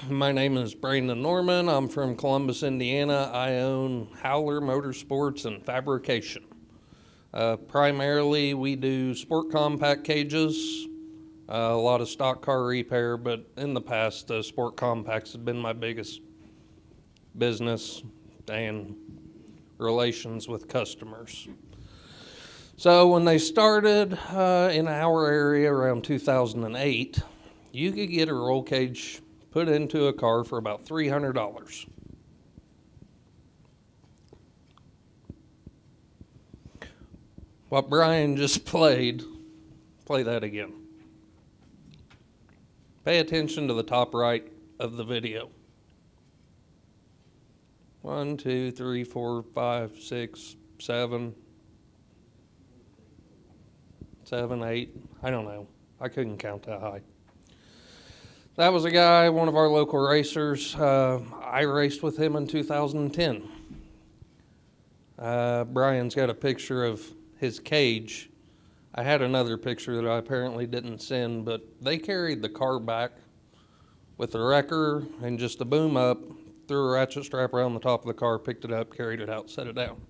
My name is Brandon Norman. I'm from Columbus, Indiana. I own Howler Motorsports and Fabrication. Primarily, we do sport compact cages, a lot of stock car repair, but in the past, sport compacts have been my biggest business and relations with customers. So when they started in our area around 2008, you could get a roll cage put into a car for about $300. What Brian just played, play that again. Pay attention to the top right of the video. 1, 2, 3, 4, 5, 6, 7, 7, 8, I don't know. I couldn't count that high. That was a guy, one of our local racers. I raced with him in 2010. Brian's got a picture of his cage. I had another picture that I apparently didn't send, but they carried the car back with a wrecker and just a boom up, threw a ratchet strap around the top of the car, picked it up, carried it out, set it down.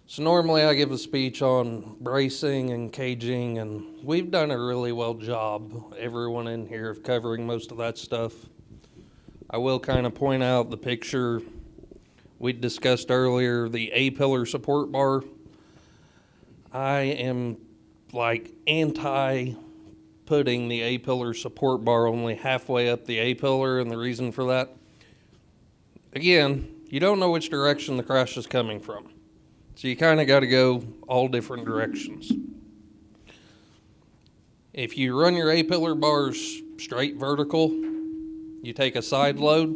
So normally I give a speech on bracing and caging, and we've done a really well job, everyone in here, of covering most of that stuff. I will kind of point out the picture we discussed earlier, the A-pillar support bar. I am like anti-putting the A-pillar support bar only halfway up the A-pillar, and the reason for that, again, you don't know which direction the crash is coming from. So you kind of got to go all different directions. If you run your A-pillar bars straight vertical, you take a side load,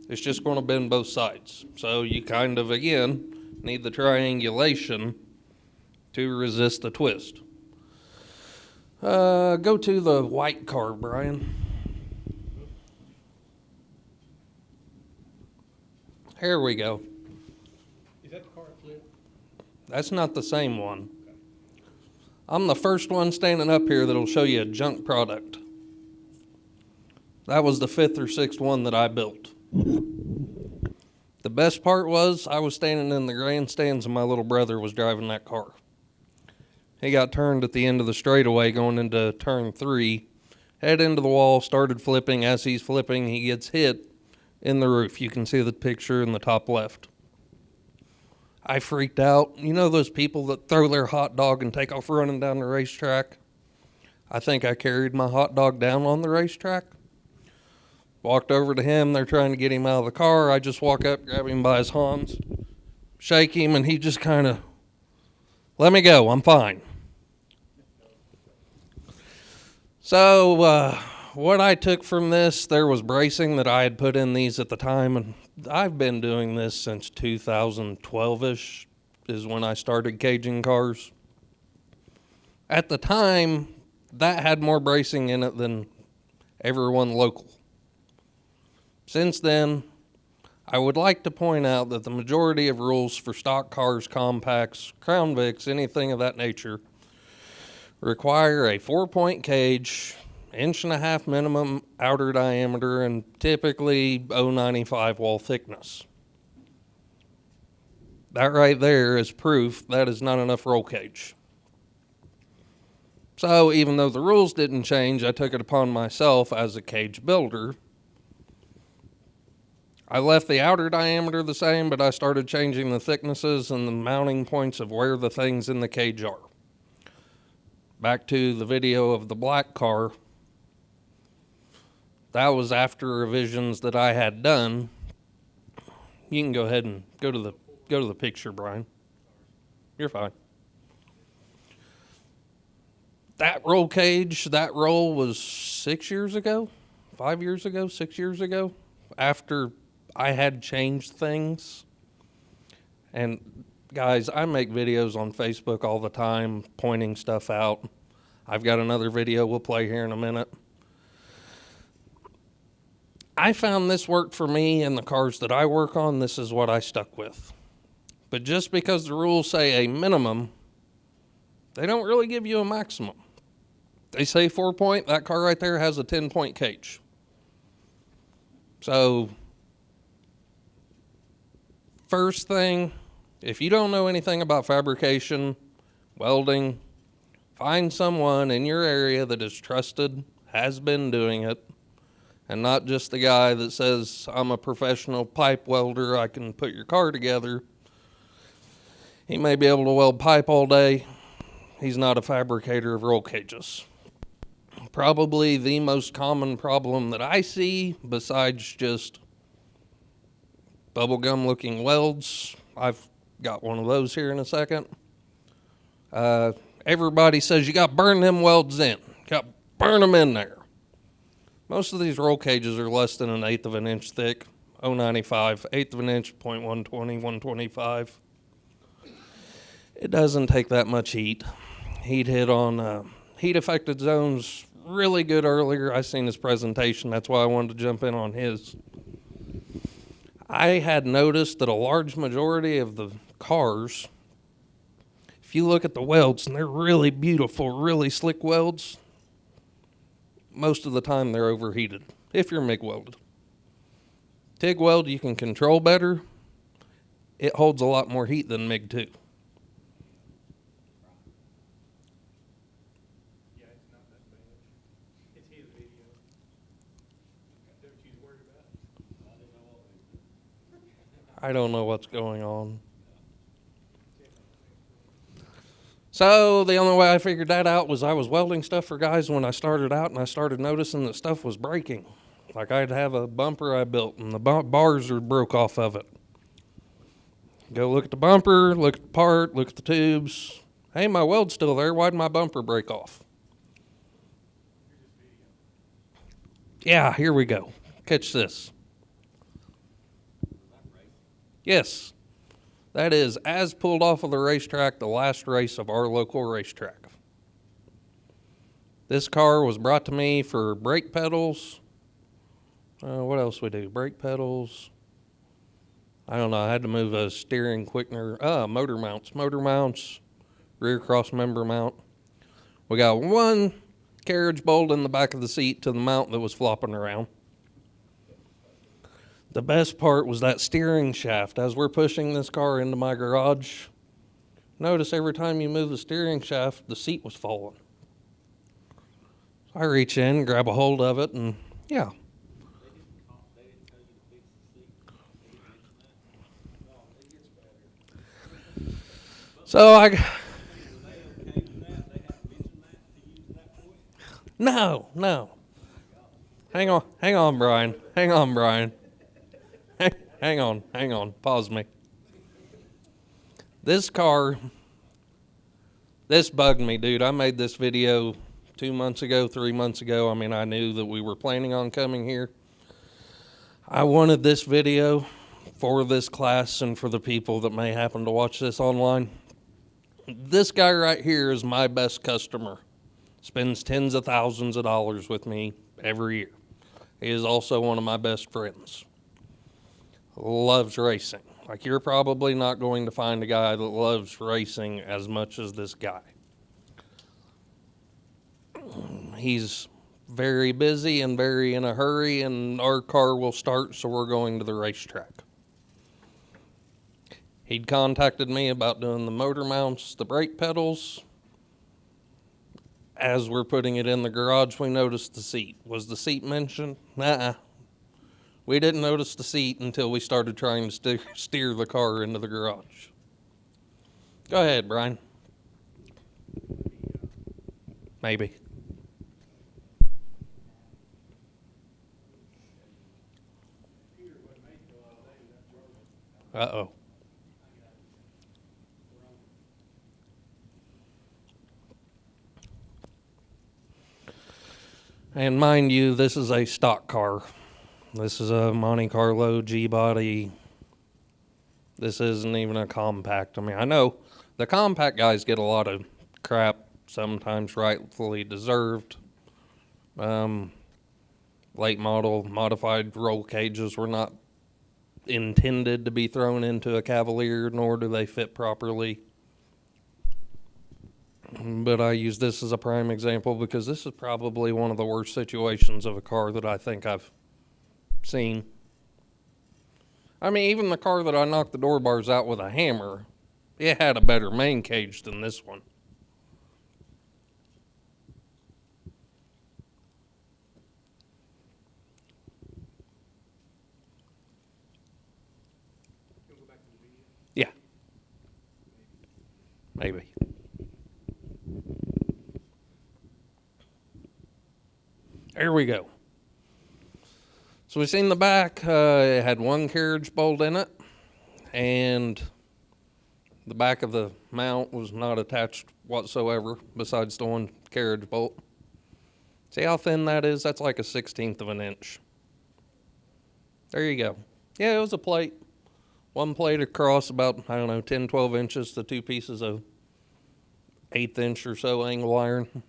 it's just going to bend both sides. So you kind of, again, need the triangulation to resist the twist. Go to the white car, Brian. Here we go. Is that the car that flipped? That's not the same one. I'm the first one standing up here that'll show you a junk product. That was the 5th or 6th one that I built. The best part was I was standing in the grandstands and my little brother was driving that car. He got turned at the end of the straightaway going into turn 3, head into the wall, started flipping. As he's flipping, he gets hit in the roof. You can see the picture in the top left. I freaked out. You know those people that throw their hot dog and take off running down the racetrack? I think I carried my hot dog down on the racetrack. Walked over to him. They're trying to get him out of the car. I just walk up, grab him by his horns, shake him, and he just kind of, let me go, I'm fine. So what I took from this, there was bracing that I had put in these at the time, and I've been doing this since 2012-ish is when I started caging cars. At the time, that had more bracing in it than everyone local. Since then, I would like to point out that the majority of rules for stock cars, compacts, Crown Vics, anything of that nature, require a 4-point cage, 1.5 inch minimum outer diameter, and typically 0.95 wall thickness. That right there is proof that is not enough roll cage. So even though the rules didn't change, I took it upon myself as a cage builder. I left the outer diameter the same, but I started changing the thicknesses and the mounting points of where the things in the cage are. Back to the video of the black car. That was after revisions that I had done. You can go ahead and go to the picture, Brian. You're fine. That roll cage, that roll was 6 years ago, 5 years ago, 6 years ago, after I had changed things. And guys, I make videos on Facebook all the time pointing stuff out. I've got another video we'll play here in a minute. I found this worked for me and the cars that I work on. This is what I stuck with. But just because the rules say a minimum, they don't really give you a maximum. They say 4-point, that car right there has a 10-point cage. So, first thing, if you don't know anything about fabrication, welding, find someone in your area that is trusted, has been doing it, and not just the guy that says, I'm a professional pipe welder, I can put your car together. He may be able to weld pipe all day. He's not a fabricator of roll cages. Probably the most common problem that I see, besides just bubblegum looking welds, I've got one of those here in a second. Everybody says you got to burn them welds in. Got to burn them in there. Most of these roll cages are less than 1/8 of an inch thick. 0.95, 1/8 of an inch, 0.120, 125. It doesn't take that much heat. Heat hit on heat affected zones really good earlier. I seen his presentation. That's why I wanted to jump in on his. I had noticed that a large majority of the cars, if you look at the welds, and they're really beautiful, really slick welds, most of the time they're overheated, if you're MIG welded. TIG weld you can control better. It holds a lot more heat than MIG too. Yeah, it's not that bad. It's his video. Is that what you was worried about? I don't know what's going on. So the only way I figured that out was I was welding stuff for guys when I started out, and I started noticing that stuff was breaking. Like I'd have a bumper I built, and the bars are broke off of it. Go look at the bumper, look at the part, look at the tubes. Hey, my weld's still there. Why'd my bumper break off? Yeah, here we go. Catch this. Yes. That is as pulled off of the racetrack, the last race of our local racetrack. This car was brought to me for brake pedals. What else we do? Brake pedals. I don't know. I had to move a steering quickener. Motor mounts, rear cross member mount. We got one carriage bolt in the back of the seat to the mount that was flopping around. The best part was that steering shaft. As we're pushing this car into my garage, notice every time you move the steering shaft, the seat was falling. So I reach in, grab a hold of it, and yeah. So no. Hang on, Brian. Hang on. Pause me. This car, this bugged me, dude. I made this video 2 months ago, 3 months ago. I mean, I knew that we were planning on coming here. I wanted this video for this class and for the people that may happen to watch this online. This guy right here is my best customer. Spends tens of thousands of dollars with me every year. He is also one of my best friends. Loves racing. Like, you're probably not going to find a guy that loves racing as much as this guy. He's very busy and very in a hurry, and our car will start, so we're going to the racetrack. He'd contacted me about doing the motor mounts, the brake pedals. As we're putting it in the garage, we noticed the seat. Was the seat mentioned? Nuh-uh. We didn't notice the seat until we started trying to steer the car into the garage. Go ahead, Brian. Maybe. Uh-oh. And mind you, this is a stock car. This is a Monte Carlo G-body. This isn't even a compact. I mean, I know the compact guys get a lot of crap, sometimes rightfully deserved. Late model modified roll cages were not intended to be thrown into a Cavalier, nor do they fit properly. But I use this as a prime example because this is probably one of the worst situations of a car that I think I've seen. I mean, even the car that I knocked the door bars out with a hammer, it had a better main cage than this one. You wanna go back to the video? Yeah. Maybe. There we go. So we've seen the back. It had one carriage bolt in it, and the back of the mount was not attached whatsoever besides the one carriage bolt. See how thin that is? That's like a 1/16 of an inch. There you go. Yeah, it was a plate. One plate across about, I don't know, 10, 12 inches to two pieces of 1/8 inch or so angle iron.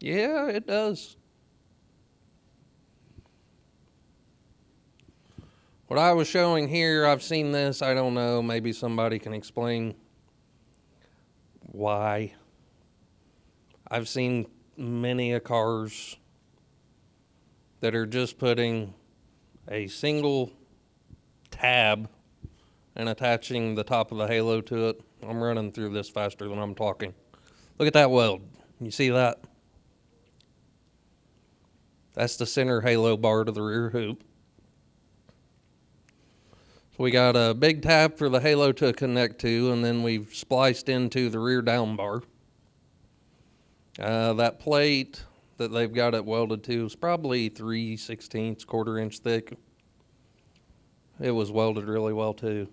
Yeah, it does. What I was showing here, I've seen this, I don't know, maybe somebody can explain why. I've seen many a cars that are just putting a single tab and attaching the top of the halo to it. I'm running through this faster than I'm talking. Look at that weld. You see that? That's the center halo bar to the rear hoop. So we got a big tab for the halo to connect to, and then we've spliced into the rear down bar. That plate that they've got it welded to is probably 3/16, quarter inch thick. It was welded really well too.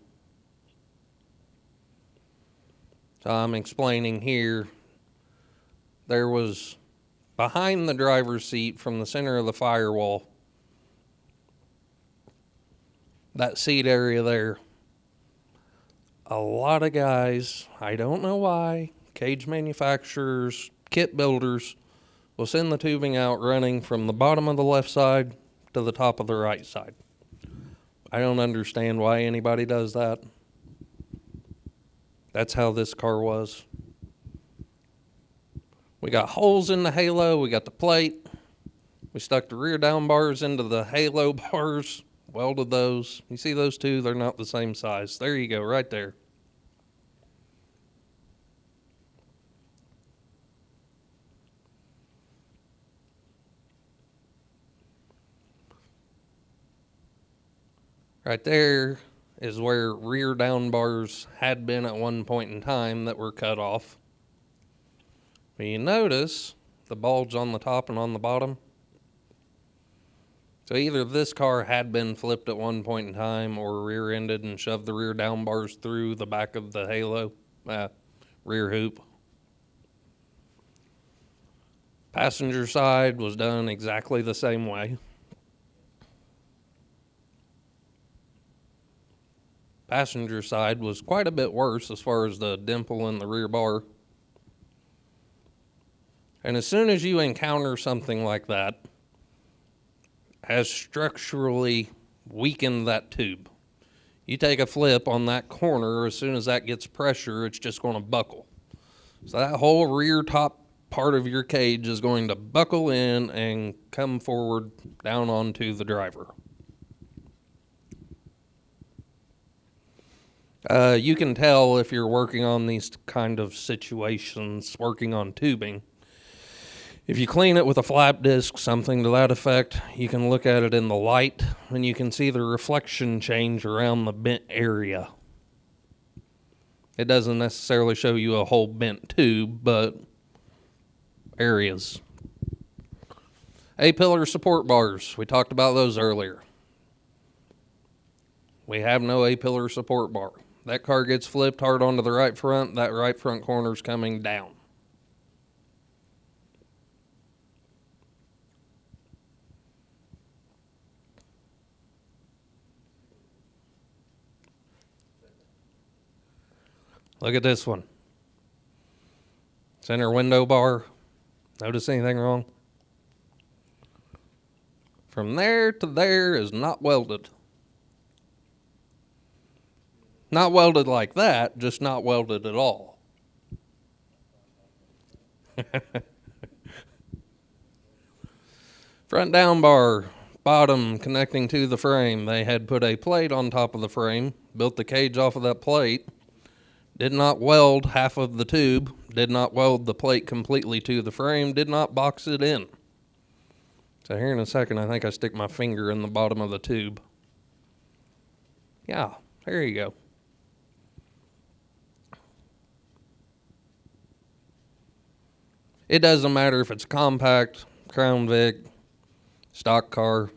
So I'm explaining here, there was behind the driver's seat from the center of the firewall, that seat area there, a lot of guys, I don't know why, cage manufacturers, kit builders, will send the tubing out running from the bottom of the left side to the top of the right side. I don't understand why anybody does that. That's how this car was. We got holes in the halo, we got the plate, we stuck the rear down bars into the halo bars, welded those. You see those two? They're not the same size. There you go, right there. Right there is where rear down bars had been at one point in time that were cut off. But you notice the bulge on the top and on the bottom. So either this car had been flipped at one point in time or rear-ended and shoved the rear down bars through the back of the halo, rear hoop. Passenger side was done exactly the same way. Passenger side was quite a bit worse as far as the dimple in the rear bar. And as soon as you encounter something like that, has structurally weakened that tube. You take a flip on that corner, as soon as that gets pressure, it's just going to buckle. So that whole rear top part of your cage is going to buckle in and come forward down onto the driver. You can tell if you're working on these kind of situations, working on tubing. If you clean it with a flap disc, something to that effect, you can look at it in the light and you can see the reflection change around the bent area. It doesn't necessarily show you a whole bent tube, but areas. A-pillar support bars, we talked about those earlier. We have no A-pillar support bar. That car gets flipped hard onto the right front, that right front corner is coming down. Look at this one. Center window bar. Notice anything wrong? From there to there is not welded. Not welded like that, just not welded at all. Front down bar, bottom connecting to the frame. They had put a plate on top of the frame, built the cage off of that plate, did not weld half of the tube, did not weld the plate completely to the frame, did not box it in. So here in a second, I think I stick my finger in the bottom of the tube. Yeah, there you go. It doesn't matter if it's compact, Crown Vic, stock car,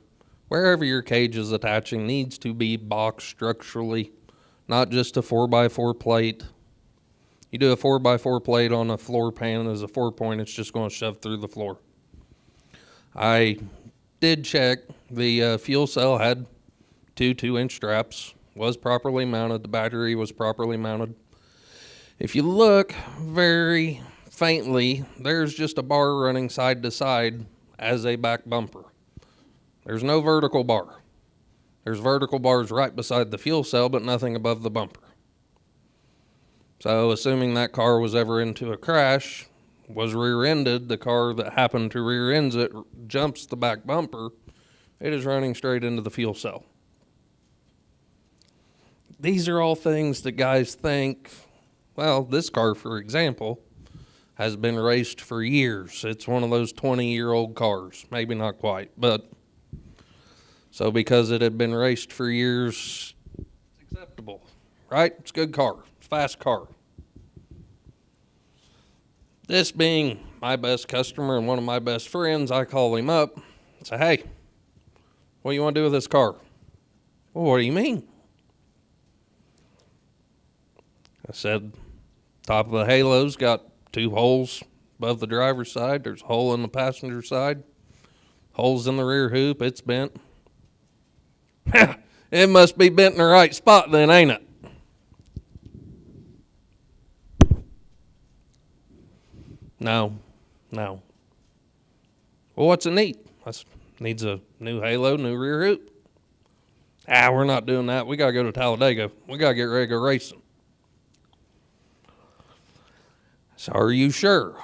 wherever your cage is attaching needs to be boxed structurally, not just a 4x4 plate. You do a 4x4 plate on a floor pan as a 4-point, it's just going to shove through the floor. I did check. The fuel cell had two 2-inch straps, was properly mounted. The battery was properly mounted. If you look very faintly, there's just a bar running side to side as a back bumper. There's no vertical bar. There's vertical bars right beside the fuel cell, but nothing above the bumper. So assuming that car was ever into a crash, was rear-ended, the car that happened to rear-ends it jumps the back bumper, it is running straight into the fuel cell. These are all things that guys think, well, this car, for example, has been raced for years. It's one of those 20-year-old cars. Maybe not quite, but so because it had been raced for years, it's acceptable, right? It's a good car. It's a fast car. This being my best customer and one of my best friends, I call him up and say, hey, what do you want to do with this car? Well, what do you mean? I said, top of the halo's got 2 holes above the driver's side. There's a hole in the passenger side. Holes in the rear hoop. It's bent. It must be bent in the right spot then, ain't it? No. Well, what's it need? Needs a new halo, new rear hoop. We're not doing that. We got to go to Talladega. We got to get ready to go racing. So are you sure?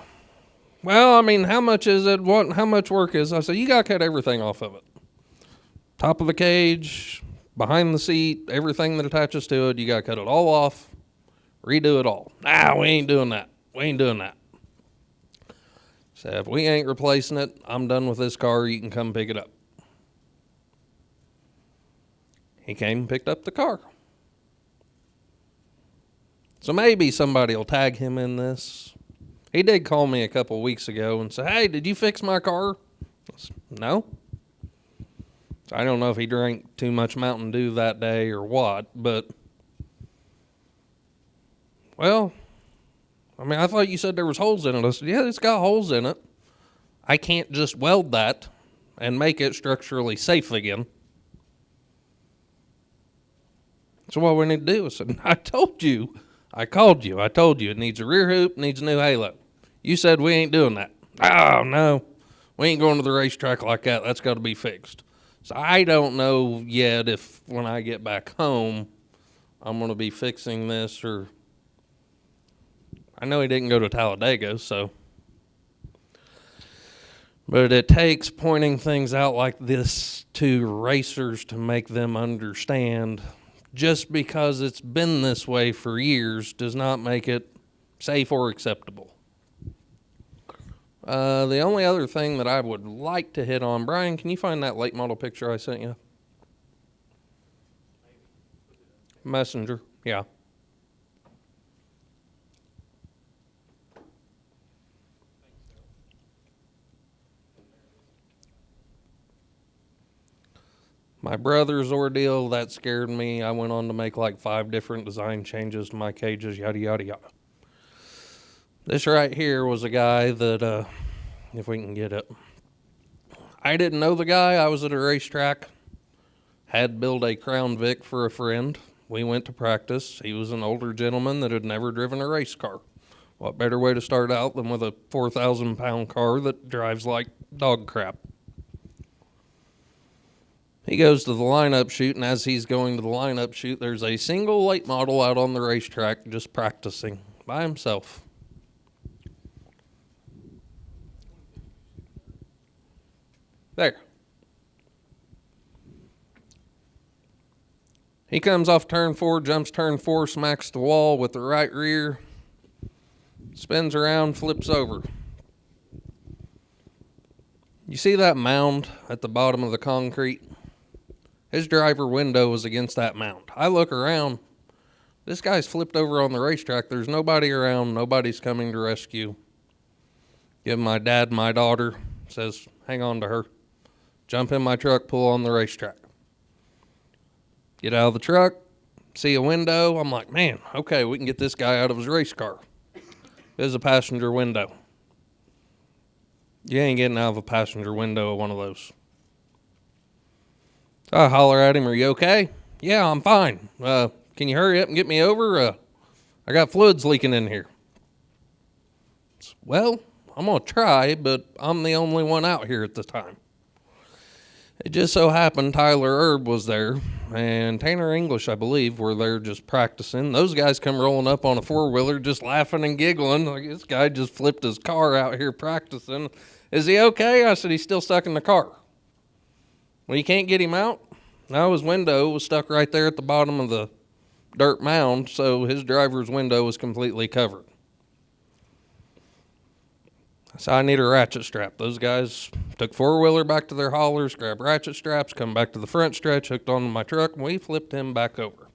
Well, I mean, how much is it? How much work is it? I said, you got to cut everything off of it. Top of the cage, behind the seat, everything that attaches to it, you got to cut it all off, redo it all. We ain't doing that. So if we ain't replacing it, I'm done with this car. You can come pick it up. He came and picked up the car. So maybe somebody will tag him in this. He did call me a couple weeks ago and say, hey, did you fix my car? I said, no. So I don't know if he drank too much Mountain Dew that day or what, but, well, I mean, I thought you said there was holes in it. I said, yeah, it's got holes in it. I can't just weld that and make it structurally safe again. So what we need to do is, I told you, I called you, I told you it needs a rear hoop, needs a new halo. You said we ain't doing that. Oh, no, we ain't going to the racetrack like that. That's got to be fixed. So I don't know yet if when I get back home, I'm going to be fixing this or... I know he didn't go to Talladega, so... But it takes pointing things out like this to racers to make them understand. Just because it's been this way for years does not make it safe or acceptable. The only other thing that I would like to hit on, Brian, can you find that late model picture I sent you? Messenger, yeah. My brother's ordeal, that scared me. I went on to make like 5 different design changes to my cages, yada, yada, yada. This right here was a guy that, if we can get it, I didn't know the guy. I was at a racetrack, had built a Crown Vic for a friend. We went to practice. He was an older gentleman that had never driven a race car. What better way to start out than with a 4,000-pound car that drives like dog crap? He goes to the lineup shoot, and as he's going to the lineup shoot, there's a single late model out on the racetrack just practicing by himself. There. He comes off turn 4, jumps turn 4, smacks the wall with the right rear, spins around, flips over. You see that mound at the bottom of the concrete? His driver window was against that mound. I look around. This guy's flipped over on the racetrack. There's nobody around. Nobody's coming to rescue. Give my dad my daughter. Says, hang on to her. Jump in my truck, pull on the racetrack. Get out of the truck, see a window. I'm like, man, okay, we can get this guy out of his race car. There's a passenger window. You ain't getting out of a passenger window of one of those. I holler at him, are you okay? Yeah, I'm fine. Can you hurry up and get me over? I got fluids leaking in here. Well, I'm going to try, but I'm the only one out here at the time. It just so happened Tyler Erb was there, and Tanner English, I believe, were there just practicing. Those guys come rolling up on a four-wheeler just laughing and giggling. Like, this guy just flipped his car out here practicing. Is he okay? I said, he's still stuck in the car. Well, you can't get him out? No, his window was stuck right there at the bottom of the dirt mound, so his driver's window was completely covered. So I need a ratchet strap. Those guys took four-wheeler back to their haulers, grabbed ratchet straps, come back to the front stretch, hooked onto my truck, and we flipped him back over.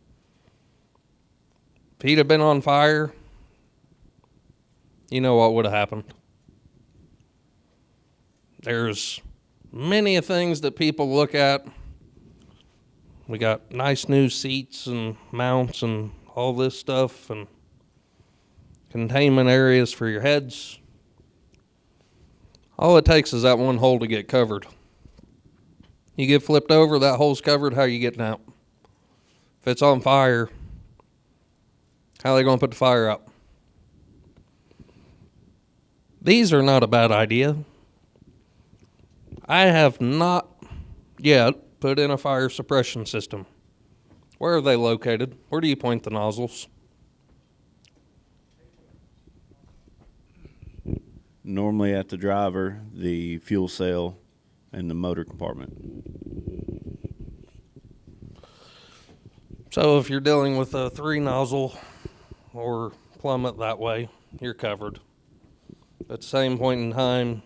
If he'd have been on fire, you know what would have happened. There's many things that people look at. We got nice new seats and mounts and all this stuff and containment areas for your heads. All it takes is that one hole to get covered. You get flipped over, that hole's covered, how are you getting out? If it's on fire, how are they going to put the fire out? These are not a bad idea. I have not yet put in a fire suppression system. Where are they located? Where do you point the nozzles? Normally at the driver, the fuel cell, and the motor compartment. So if you're dealing with a 3-nozzle or plummet that way, you're covered. At the same point in time,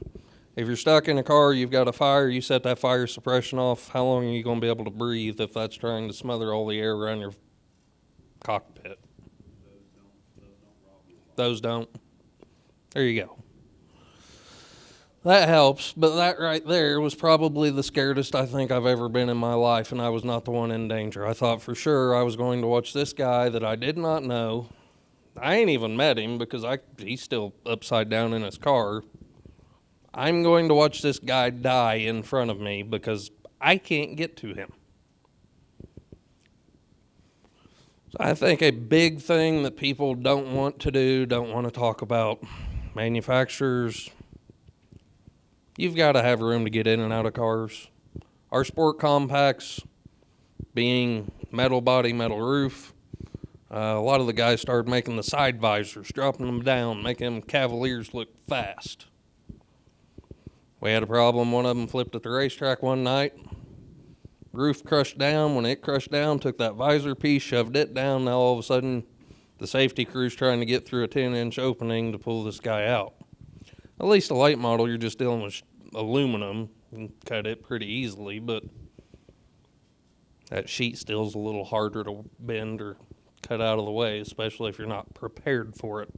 if you're stuck in a car, you've got a fire, you set that fire suppression off, how long are you going to be able to breathe if that's trying to smother all the air around your cockpit? Those don't. There you go. That helps, but that right there was probably the scaredest I think I've ever been in my life, and I was not the one in danger. I thought for sure I was going to watch this guy that I did not know. I ain't even met him because he's still upside down in his car. I'm going to watch this guy die in front of me because I can't get to him. So I think a big thing that people don't want to do, don't want to talk about, manufacturers, you've got to have room to get in and out of cars. Our sport compacts, being metal body, metal roof, a lot of the guys started making the side visors, dropping them down, making them Cavaliers look fast. We had a problem. One of them flipped at the racetrack one night. Roof crushed down. When it crushed down, took that visor piece, shoved it down. Now all of a sudden, the safety crew's trying to get through a 10-inch opening to pull this guy out. At least a late model, you're just dealing with aluminum. You can cut it pretty easily, but that sheet steel's a little harder to bend or cut out of the way, especially if you're not prepared for it.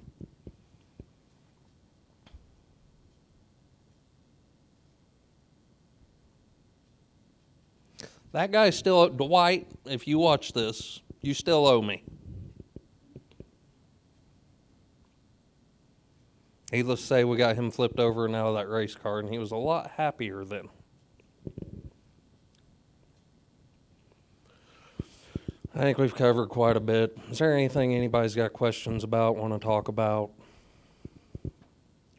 That guy's still, Dwight, if you watch this, you still owe me. Needless to say, we got him flipped over and out of that race car, and he was a lot happier then. I think we've covered quite a bit. Is there anything anybody's got questions about, want to talk about?